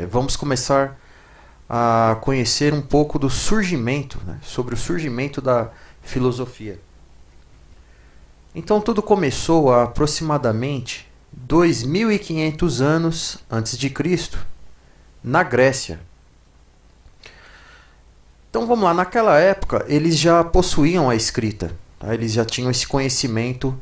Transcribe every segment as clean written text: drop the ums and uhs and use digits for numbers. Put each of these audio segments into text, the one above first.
Vamos começar a conhecer um pouco do surgimento, né, sobre o surgimento da filosofia. Então tudo começou há aproximadamente 2500 anos antes de Cristo, na Grécia. Então vamos lá, naquela época eles já possuíam a escrita, tá? Eles já tinham esse conhecimento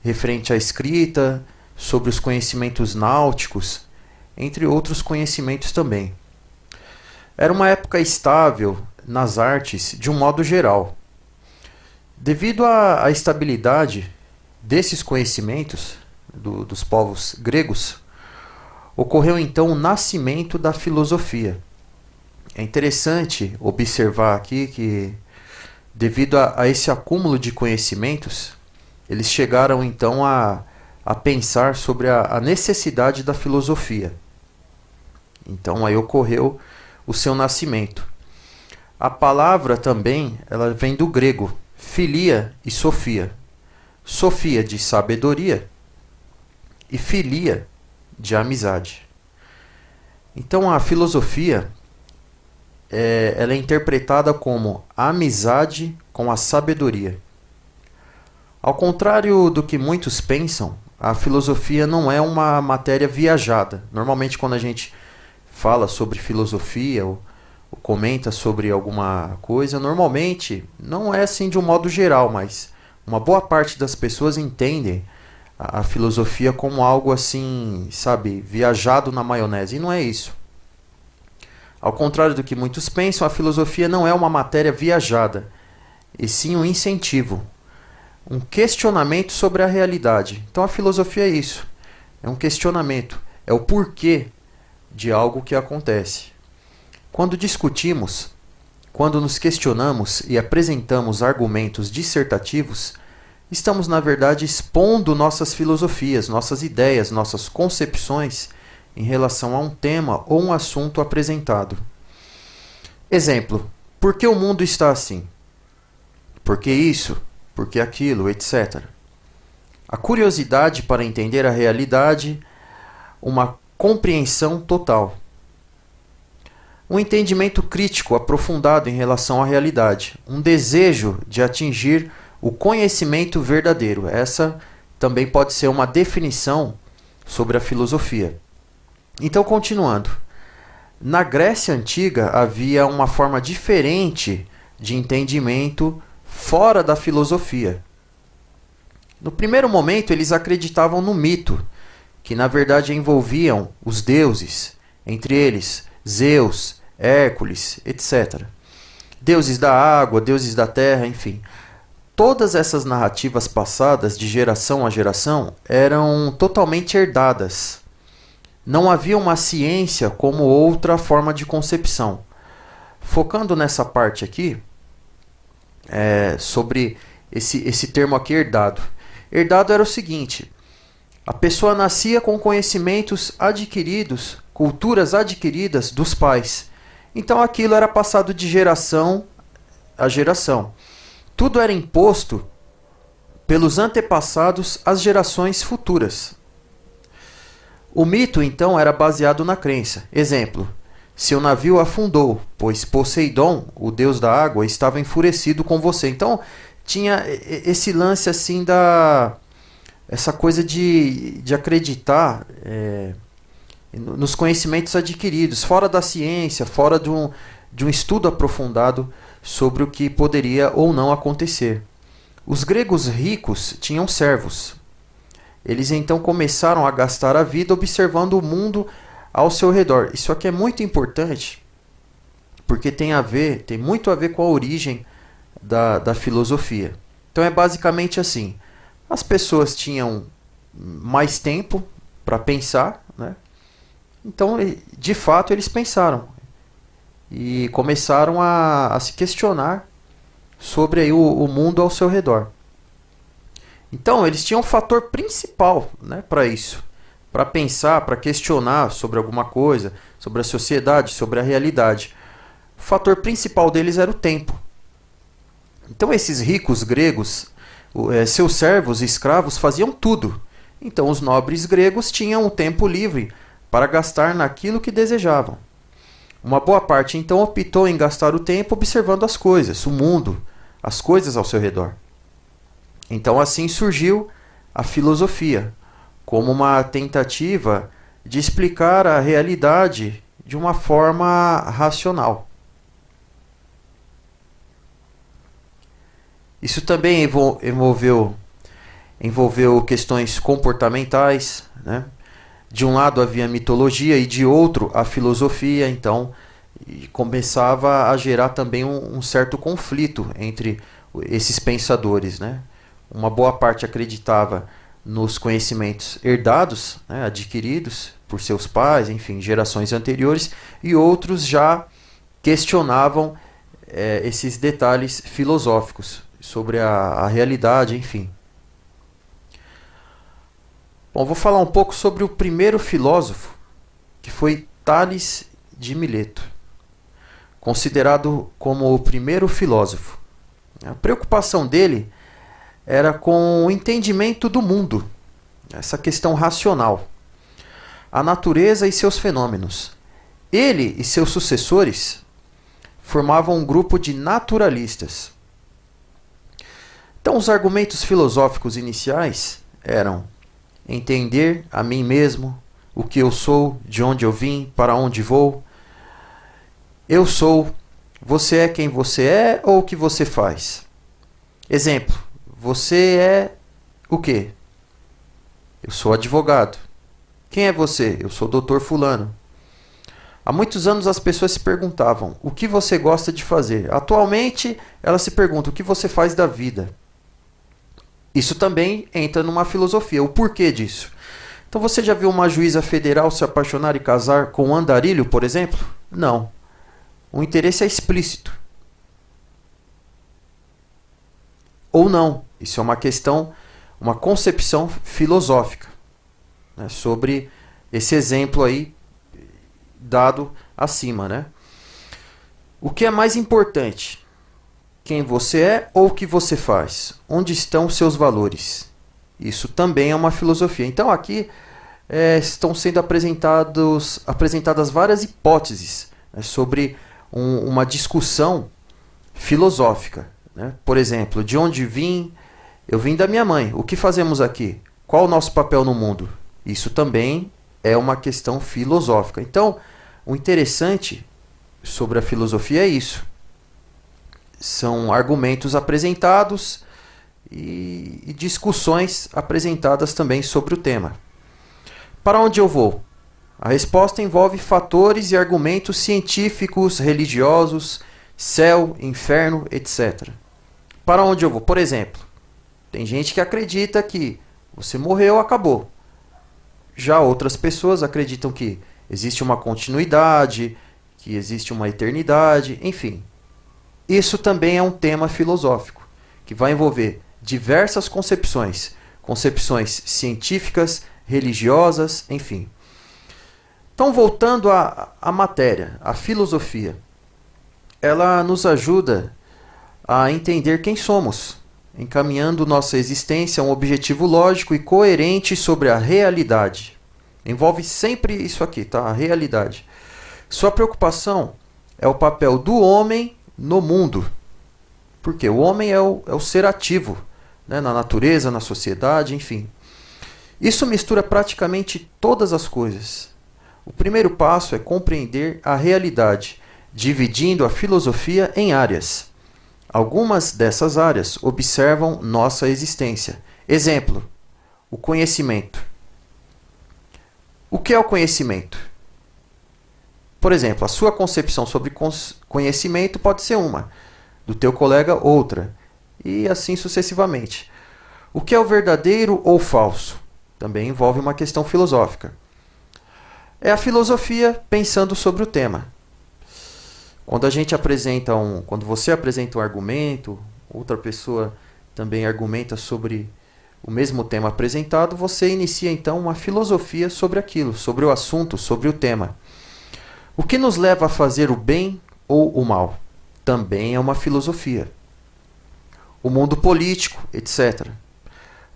referente à escrita, sobre os conhecimentos náuticos, entre outros conhecimentos também. Era uma época estável nas artes de um modo geral. Devido à estabilidade desses conhecimentos dos povos gregos, ocorreu então o nascimento da filosofia. É interessante observar aqui que, devido a esse acúmulo de conhecimentos, eles chegaram então a pensar sobre a necessidade da filosofia. Então aí ocorreu o seu nascimento. A palavra também ela vem do grego, filia e sofia. Sofia de sabedoria e filia de amizade. Então a filosofia ela é interpretada como a amizade com a sabedoria. Ao contrário do que muitos pensam, a filosofia não é uma matéria viajada. Normalmente quando a gente fala sobre filosofia ou comenta sobre alguma coisa, normalmente não é assim de um modo geral, mas uma boa parte das pessoas entendem a filosofia como algo assim, sabe, viajado na maionese, e não é isso. Ao contrário do que muitos pensam, a filosofia não é uma matéria viajada, e sim um incentivo, um questionamento sobre a realidade. Então a filosofia é isso, é um questionamento, é o porquê de algo que acontece. Quando discutimos, quando nos questionamos e apresentamos argumentos dissertativos, estamos na verdade expondo nossas filosofias, nossas ideias, nossas concepções em relação a um tema ou um assunto apresentado. Exemplo: por que o mundo está assim? Por que isso? Por que aquilo? Etc. A curiosidade para entender a realidade, uma compreensão total. Um entendimento crítico aprofundado em relação à realidade, um desejo de atingir o conhecimento verdadeiro. Essa também pode ser uma definição sobre a filosofia. Então, continuando. Na Grécia Antiga havia uma forma diferente de entendimento fora da filosofia. No primeiro momento, eles acreditavam no mito, que na verdade envolviam os deuses, entre eles Zeus, Hércules, etc. Deuses da água, deuses da terra, enfim. Todas essas narrativas passadas de geração a geração eram totalmente herdadas. Não havia uma ciência como outra forma de concepção. Focando nessa parte aqui, sobre esse termo aqui, herdado. Herdado era o seguinte: a pessoa nascia com conhecimentos adquiridos, culturas adquiridas dos pais. Então aquilo era passado de geração a geração. Tudo era imposto pelos antepassados às gerações futuras. O mito, então, era baseado na crença. Exemplo: seu navio afundou, pois Poseidon, o deus da água, estava enfurecido com você. Então tinha esse lance assim essa coisa de acreditar nos conhecimentos adquiridos, fora da ciência, fora de um estudo aprofundado sobre o que poderia ou não acontecer. Os gregos ricos tinham servos. Eles então começaram a gastar a vida observando o mundo ao seu redor. Isso aqui é muito importante, porque tem muito a ver com a origem da filosofia. Então é basicamente assim: as pessoas tinham mais tempo para pensar, né? Então, de fato, eles pensaram e começaram a se questionar sobre aí o mundo ao seu redor. Então, eles tinham um fator principal, né, para isso, para pensar, para questionar sobre alguma coisa, sobre a sociedade, sobre a realidade. O fator principal deles era o tempo. Então, esses ricos gregos, seus servos e escravos faziam tudo. Então, os nobres gregos tinham o tempo livre para gastar naquilo que desejavam. Uma boa parte então optou em gastar o tempo observando as coisas, o mundo, as coisas ao seu redor. Então assim surgiu a filosofia, como uma tentativa de explicar a realidade de uma forma racional. Isso também envolveu questões comportamentais, né? De um lado havia a mitologia e de outro a filosofia, então começava a gerar também um certo conflito entre esses pensadores, né? Uma boa parte acreditava nos conhecimentos herdados, né, adquiridos por seus pais, enfim, gerações anteriores, e outros já questionavam esses detalhes filosóficos sobre a realidade, enfim. Bom, vou falar um pouco sobre o primeiro filósofo, que foi Tales de Mileto, considerado como o primeiro filósofo. A preocupação dele era com o entendimento do mundo, essa questão racional, a natureza e seus fenômenos. Ele e seus sucessores formavam um grupo de naturalistas. Então, os argumentos filosóficos iniciais eram entender a mim mesmo, o que eu sou, de onde eu vim, para onde vou. Eu sou, você é quem você é ou o que você faz. Exemplo, você é o quê? Eu sou advogado. Quem é você? Eu sou doutor fulano. Há muitos anos as pessoas se perguntavam, o que você gosta de fazer? Atualmente, elas se perguntam, o que você faz da vida? Isso também entra numa filosofia. O porquê disso? Então você já viu uma juíza federal se apaixonar e casar com um andarilho, por exemplo? Não. O interesse é explícito. Ou não. Isso é uma questão, uma concepção filosófica, né, sobre esse exemplo aí dado acima, né? O que é mais importante? Quem você é ou o que você faz? Onde estão os seus valores? Isso também é uma filosofia. Então aqui estão sendo apresentadas várias hipóteses, né, sobre uma discussão filosófica, né? Por exemplo, de onde vim? Eu vim da minha mãe. O que fazemos aqui? Qual o nosso papel no mundo? Isso também é uma questão filosófica. Então, o interessante sobre a filosofia é isso. São argumentos apresentados e discussões apresentadas também sobre o tema. Para onde eu vou? A resposta envolve fatores e argumentos científicos, religiosos, céu, inferno, etc. Para onde eu vou? Por exemplo, tem gente que acredita que você morreu, acabou. Já outras pessoas acreditam que existe uma continuidade, que existe uma eternidade, enfim. Isso também é um tema filosófico, que vai envolver diversas concepções, concepções científicas, religiosas, enfim. Então, voltando à matéria, à filosofia, ela nos ajuda a entender quem somos, encaminhando nossa existência a um objetivo lógico e coerente sobre a realidade. Envolve sempre isso aqui, tá? A realidade. Sua preocupação é o papel do homem no mundo. Porque o homem é o ser ativo, né? Na natureza, na sociedade, enfim. Isso mistura praticamente todas as coisas. O primeiro passo é compreender a realidade, dividindo a filosofia em áreas. Algumas dessas áreas observam nossa existência. Exemplo, o conhecimento. O que é o conhecimento? Por exemplo, a sua concepção sobre conhecimento pode ser uma, do teu colega outra, e assim sucessivamente. O que é o verdadeiro ou falso? Também envolve uma questão filosófica. É a filosofia pensando sobre o tema. Quando você apresenta um argumento, outra pessoa também argumenta sobre o mesmo tema apresentado, você inicia então uma filosofia sobre aquilo, sobre o assunto, sobre o tema. O que nos leva a fazer o bem ou o mal? Também é uma filosofia. O mundo político, etc.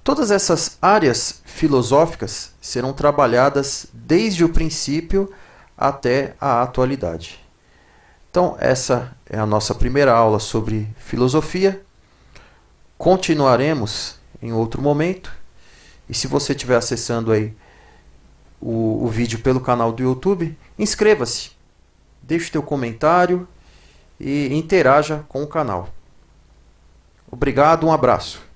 Todas essas áreas filosóficas serão trabalhadas desde o princípio até a atualidade. Então, essa é a nossa primeira aula sobre filosofia. Continuaremos em outro momento. E se você estiver acessando aí o vídeo pelo canal do YouTube, inscreva-se, deixe teu comentário e interaja com o canal. Obrigado, um abraço.